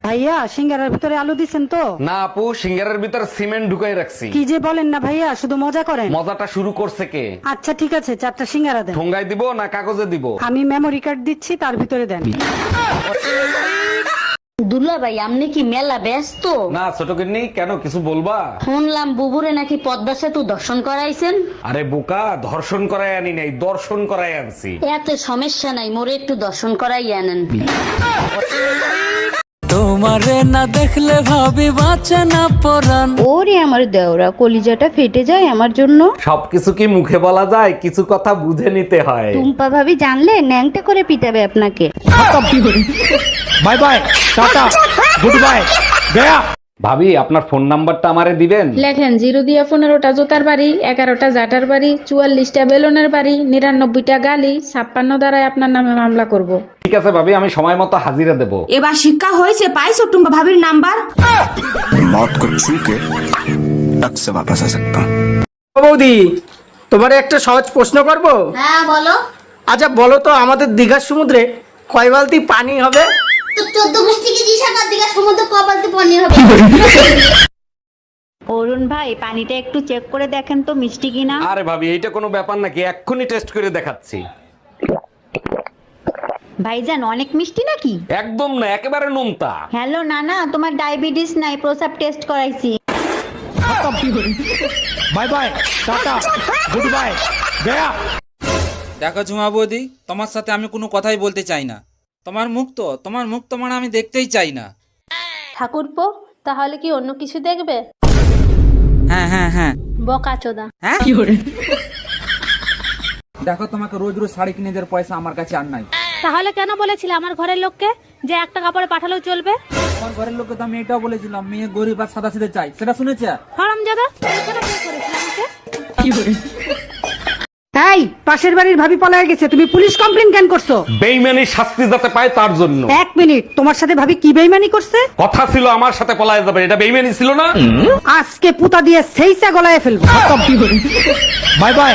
ভাইয়া সিঙ্গারার ভিতরে আলু দিছেন তো? না আপু, সিঙ্গারের ভিতর সিমেন্ট ঢুকাই রাখছি। কি যে বলেন না ভাইয়া, শুধু মজা করেন। মজাটা শুরু করছে কে? আচ্ছা ঠিক আছে, 4টা সিঙ্গারা দেন। ঠোঙ্গায় দিব না কাগজে দিব? আমি মেমোরি কার্ড দিচ্ছি, তার ভিতরে দেন। দুলা ভাই আপনি কি মেলা ব্যস্ত? না ছোট কিন্নি, কেন কিছু বলবা? শুনলাম বুবুরে নাকি পদ্মা সেতু দর্শন করাইছেন। আরে বোকা, ধর্ষণ করাই আনি নাই, দর্শন করাই আনছি। এত সমস্যা নাই, মোরে একটু দর্শন করাই আনেন। তোমারে না দেখলে ভাবি বাঁচে না পরাণ। ওরে আমার দেওরা, কলিজাটা ফেটে যায় আমার জন্য। সবকিছু কি মুখে বলা যায়? কিছু কথা বুঝে নিতে হয়। টুম্পা ভাবি জানলে ন্যাংটা করে পিটাবে আপনাকে। Bye bye, tata, good bye, Gaya. ভাবি আপনার ফোন নাম্বারটা আমারে দিবেন? লেখেন 0 দিয়া 15টা জোতার বাড়ি, 11টা জাটার বাড়ি, 44টা বেলুনের বাড়ি, 99টা গালি, 56 দ্বারাই আপনার নামে মামলা করব। ঠিক আছে ভাবি, আমি সময় মতো হাজিরা দেব। এবার শিক্ষা হয়েছে, পাইছো টুম্পা ভাবির নাম্বার? मौत को छू के टक से वापस आ सकता हूँ। বৌদি, তোমার একটা সহজ প্রশ্ন করব। হ্যাঁ বলো। আচ্ছা বলো তো, আমাদের দীঘার সমুদ্রে কয় বালতি পানি হবে? তো 14 গোষ্ঠী কি দিশাকার দিঘা সমুদ্র কপালতে পানি হবে। অরুণ ভাই, পানিটা একটু চেক করে দেখেন তো মিষ্টি কিনা। আরে ভাবি, এইটা কোনো ব্যাপার নাকি? এক্ষুনি টেস্ট করে দেখাচ্ছি। ভাইজান অনেক মিষ্টি নাকি? একদম না, একেবারে নোনতা। হ্যালো নানা, তোমার ডায়াবেটিস নাই, প্রসাব টেস্ট করাইছি। Bye bye, tata, good bye, Gaya. দেখো ঝুমা বৌদি, তোমার সাথে আমি কোনো কথাই বলতে চাই না। তোমার মুখ তো মানে আমি দেখতেই চাই না। ঠাকুরপো, তাহলে কি অন্য কিছু দেখবে? হ্যাঁ হ্যাঁ হ্যাঁ বকাচোদা। হ্যাঁ। দেখো, তোমাকে রোজ রোজ শাড়ি কিনে দেওয়ার পয়সা আমার কাছে আর নাই। তাহলে কেন বলেছিলে আমার ঘরের লোককে যে একটা কাপড়ে পাঠালেও চলবে? আমার ঘরের লোককে তো আমি এটাও বলেছিলাম, মেয়ে গরিব আর সাদা সিধে চাই, সেটা শুনেছে? হারামজাদা, এখানে কে করেছিল আমাকে? এই পাশের বাড়ির ভাবি পলায় গেছে, তুমি পুলিশ কমপ্লেইন কেন করছো? বেইমানি শাস্তি যাতে পায় তার জন্য। 1 মিনিট, তোমার সাথে ভাবি কি বেইমানি করছে? কথা ছিল আমার সাথে পলায় যাবে, এটা বেইমানি ছিল না? আজকে পুতা দিয়ে সেইসা গলায় ফেলবো। Bye bye.